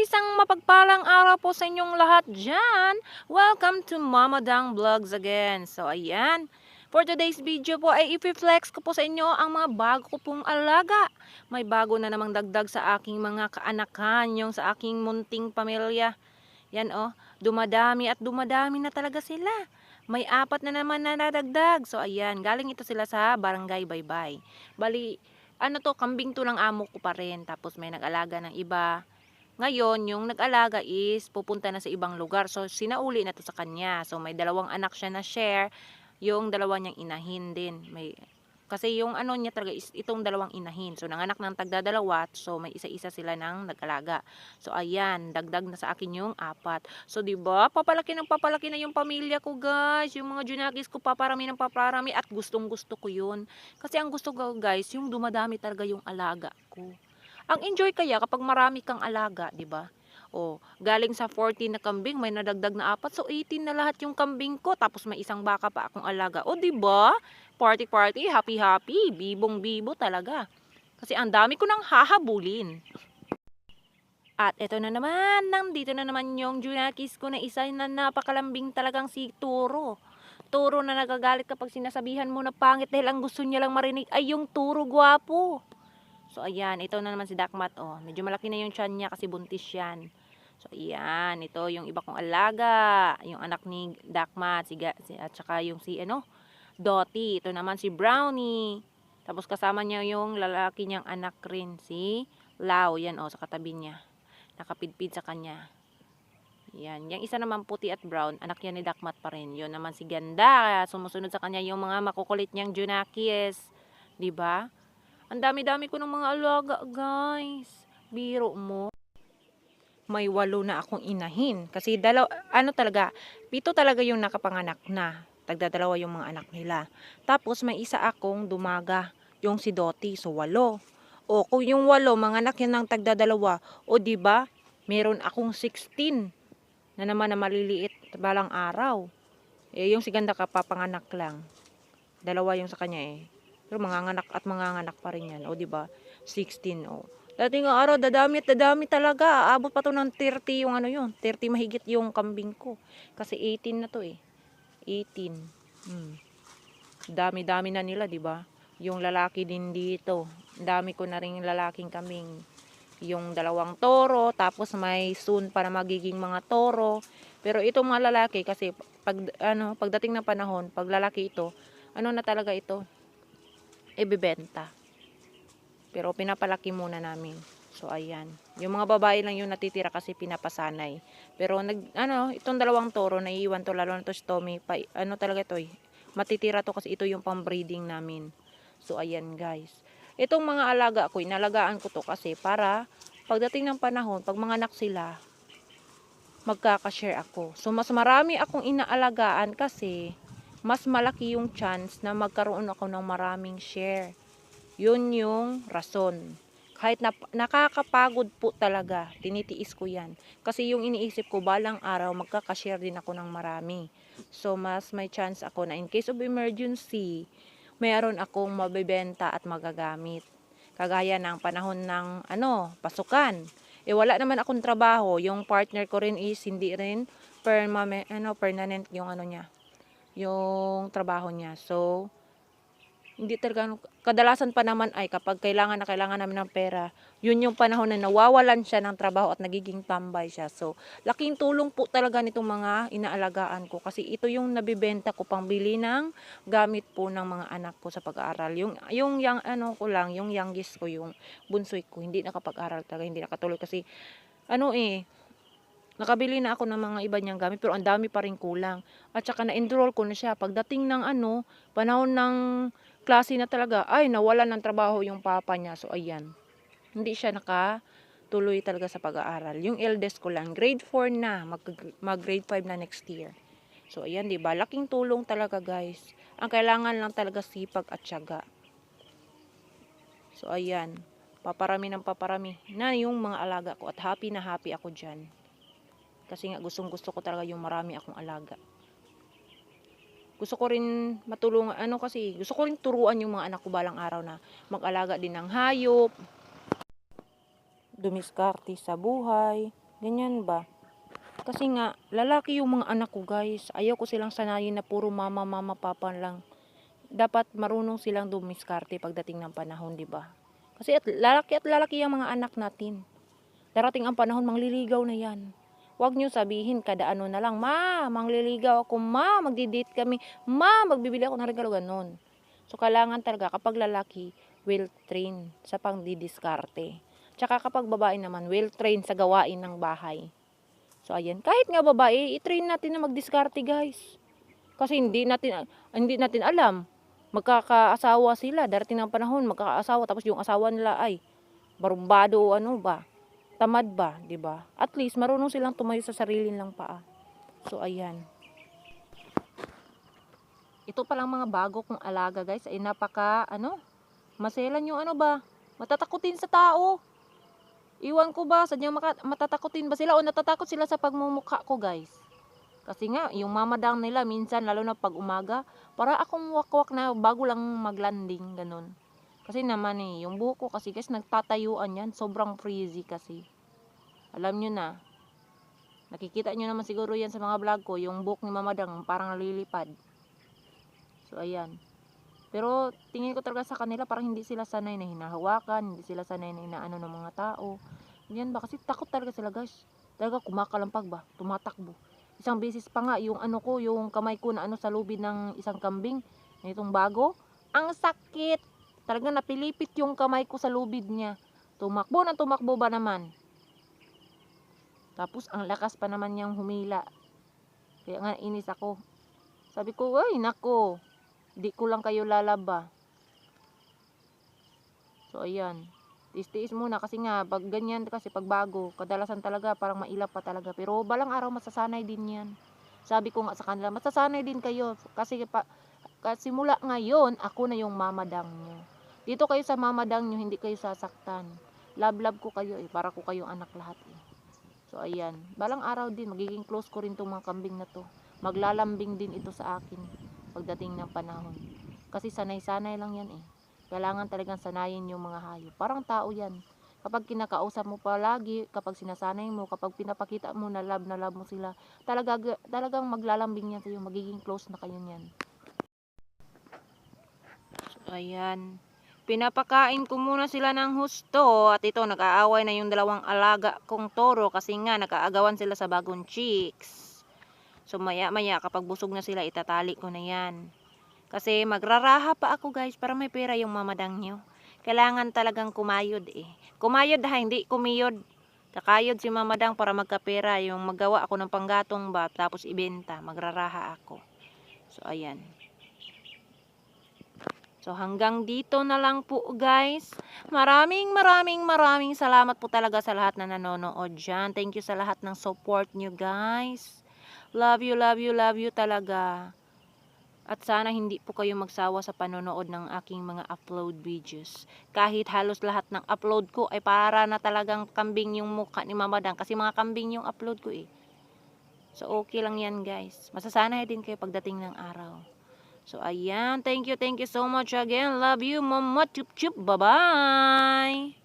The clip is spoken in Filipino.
Isang mapagpalang araw po sa inyong lahat dyan. Welcome to Mama Dang Vlogs again. So ayan, for today's video po ay i-flex ko po sa inyo ang mga bago ko pong alaga. May bago na namang dagdag sa aking mga kaanakan, yung sa aking munting pamilya. Yan dumadami at dumadami na talaga sila. May 4 na naman na nadagdag. So ayan, galing ito sila sa Barangay Baybay. Bali, kambing to ng amo ko pa rin. Tapos may nag-alaga ng iba. Ngayon, yung nag-alaga is pupunta na sa ibang lugar. So, sinauli na to sa kanya. So, may 2 anak siya na share. Yung 2 niyang inahin din. Kasi yung niya talaga is itong 2 inahin. So, nanganak ng tagdadalawa. So, may isa-isa sila ng nag-alaga. So, ayan. Dagdag na sa akin yung 4. So, diba? Papalaki na yung pamilya ko, guys. Yung mga junakis ko, paparami ng paparami. At gustong-gusto ko yun. Kasi ang gusto ko, guys, yung dumadami talaga yung alaga ko. Ang enjoy kaya kapag marami kang alaga, 'di ba? Galing sa 14 na kambing, may nadagdag na 4, so 18 na lahat yung kambing ko, tapos may isang baka pa akong alaga. 'Di ba? Party party, happy happy, bibong bibo talaga. Kasi ang dami ko nang hahabulin. At eto na naman, nandito na naman yung junakis ko na isa na napakalambing talagang si Turo. Turo na nagagalit kapag sinasabihan mo na pangit dahil ang gusto niya lang marinig ay yung Turo gwapo. So, ayan. Ito na naman si Dakmat. Medyo malaki na yung tiyan niya kasi buntis yan. So, ayan. Ito yung iba kong alaga. Yung anak ni Dakmat. At saka yung Dottie. Ito naman si Brownie. Tapos kasama niya yung lalaki niyang anak rin. Si Lau. Yan sa katabi niya. Nakapidpid sa kanya. Yan. Yung isa naman puti at brown. Anak yan ni Dakmat pa rin. Yun naman si Ganda. Sumusunod sa kanya yung mga makukulit niyang Junakis. Diba? Ang dami-dami ko ng mga alaga, guys. Biro mo. May 8 na akong inahin. Kasi 7 talaga yung nakapanganak na. Tagdadalawa yung mga anak nila. Tapos may isa akong dumaga. Yung si Dottie. So 8. Kung yung 8, mga anak yan ng tagdadalawa. Diba? Meron akong 16 na naman na maliliit balang araw. Yung si Ganda kapapanganak lang. 2 yung sa kanya Pero manganganak pa rin yan. Diba? 16. Dating araw, dadami talaga. Aabot pa to ng 30 yung 30 mahigit yung kambing ko. Kasi 18 na to 18. Dami-dami na nila, diba? Yung lalaki din dito. Dami ko na rin lalaking kambing. Yung 2 toro, tapos may soon para magiging mga toro. Pero itong mga lalaki, kasi pagdating ng panahon, pag lalaki ito, na talaga ito? Ibibenta. Pero pinapalaki muna namin. So ayan. Yung mga babae lang yung natitira kasi pinapasanay. Pero itong 2 toro naiiwan to, lalo na to si Tommy. Talaga to matitira to kasi ito yung pang-breeding namin. So ayan, guys. Itong mga alaga ko, inalagaan ko to kasi para pagdating ng panahon, pag mga anak sila, magkaka-share ako. So mas marami akong inaalagaan kasi mas malaki yung chance na magkaroon ako ng maraming share. Yun yung rason. Kahit nakakapagod po talaga, tinitiis ko yan. Kasi yung iniisip ko, balang araw, magkakashare din ako ng marami. So, mas may chance ako na in case of emergency, mayroon akong mabibenta at magagamit. Kagaya ng panahon ng pasukan. Wala naman akong trabaho. Yung partner ko rin is hindi rin permanent yung niya, yung trabaho niya. So, hindi talaga, kadalasan pa naman ay kapag kailangan namin ng pera, yun yung panahon na nawawalan siya ng trabaho at nagiging tambay siya. So, laking tulong po talaga nitong mga inaalagaan ko kasi ito yung nabibenta ko pang bili ng gamit po ng mga anak ko sa pag-aaral. Yung yung youngest ko, yung bunsoy ko, hindi nakapag-aral talaga, hindi nakatuloy kasi nakabili na ako ng mga iba niyang gamit pero ang dami pa rin kulang. At saka na-enroll ko na siya. Pagdating ng panahon ng klase na talaga, ay nawalan ng trabaho yung papa niya. So ayan, hindi siya nakatuloy talaga sa pag-aaral. Yung eldest ko lang, grade 4 na, mag grade 5 na next year. So ayan, diba? Laking tulong talaga, guys. Ang kailangan lang talaga sipag at tiyaga. So ayan, paparami na yung mga alaga ko at happy na happy ako dyan. Kasi nga gustong-gusto ko talaga yung marami akong alaga. Gusto ko rin matulungan, kasi gusto ko rin turuan yung mga anak ko balang araw na mag-alaga din ng hayop, dumiskarte sa buhay. Ganyan ba? Kasi nga, lalaki yung mga anak ko guys. Ayaw ko silang sanayin na puro mama, mama, papa lang. Dapat marunong silang dumiskarte pagdating ng panahon, di ba? Kasi at lalaki yung mga anak natin. Darating ang panahon, mangliligaw na yan. Huwag nyo sabihin kada ano na lang, ma, mangliligaw ako, ma, magdi-date kami, ma, magbibili ako ng regalo, ganun. So, kailangan talaga kapag lalaki, well train sa pangdidiskarte. Tsaka kapag babae naman, well train sa gawain ng bahay. So, ayan. Kahit nga babae, i-train natin na magdiskarte, guys. Kasi hindi natin alam. Magkakaasawa sila. Darating ng panahon, magkakaasawa. Tapos yung asawa nila ay barumbado o ano ba. Tamad ba, di ba? At least, marunong silang tumayo sa sarili nilang paa. So, ayan. Ito palang mga bago kong alaga, guys. Ay maselan yung ano ba. Matatakutin sa tao. Iwan ko ba, sadyang matatakotin ba sila o natatakot sila sa pagmumukha ko guys? Kasi nga, yung mamadang nila minsan, lalo na pag umaga, para akong wakwak na bago lang maglanding, ganun. Kasi naman yung buhok ko kasi guys, nagtatayuan yan, sobrang frizzy kasi. Alam nyo na, nakikita nyo naman siguro yan sa mga vlog ko, yung buhok ni mamadang parang nalilipad. So, ayan. Pero tingin ko talaga sa kanila parang hindi sila sanay na hinahawakan, hindi sila sanay na inaano ng mga tao. Yan ba kasi takot talaga sila guys. Talaga kumakalampag ba, tumatakbo. Isang beses pa nga yung ano ko, yung kamay ko na ano sa lubid ng isang kambing, na itong bago, ang sakit. Talaga napilipit yung kamay ko sa lubid niya. Tumakbo na tumakbo ba naman. Tapos ang lakas pa naman niyang humila. Kaya nga inis ako. Sabi ko, ay nako. Di ko lang kayo lalaba. So, ayan. Tiis-tiis muna kasi nga, pag ganyan kasi, pag bago, kadalasan talaga, parang mailap pa talaga. Pero balang araw, masasanay din yan. Sabi ko nga sa kanila, masasanay din kayo. Kasi mula ngayon, ako na yung mamadang nyo. Dito kayo sa mamadang nyo, hindi kayo sasaktan. Love ko kayo para ko kayong anak lahat So, ayan. Balang araw din, magiging close ko rin tong mga kambing na to. Maglalambing din ito sa akin pagdating ng panahon. Kasi sanay-sanay lang yan Kailangan talagang sanayin yung mga hayop. Parang tao yan. Kapag kinakausap mo palagi, kapag sinasanay mo, kapag pinapakita mo na love mo sila, talagang maglalambing yan sa'yo. Magiging close na kayo niyan. So, ayan. Pinapakain ko muna sila ng husto at ito nag-aaway na yung dalawang alaga kong toro kasi nga nag-aagawan sila sa bagong chicks. So maya maya kapag busog na sila itatali ko na yan. Kasi magraraha pa ako guys para may pera yung mamadang nyo. Kailangan talagang kumayod Kumayod hindi kumiyod. Kakayod si mamadang para magkapera. Yung magawa ako ng panggatong ba tapos ibenta. Magraraha ako. So ayan. So hanggang dito na lang po guys. Maraming salamat po talaga sa lahat na nanonood dyan. Thank you sa lahat ng support nyo guys. Love you talaga. At sana hindi po kayo magsawa sa panonood ng aking mga upload videos. Kahit halos lahat ng upload ko ay para na talagang kambing yung mukha ni Mama Dan. Kasi mga kambing yung upload ko So okay lang yan guys. Masasanay din kayo pagdating ng araw. So ayan. Thank you so much again. Love you mama. Chup chup. Bye bye.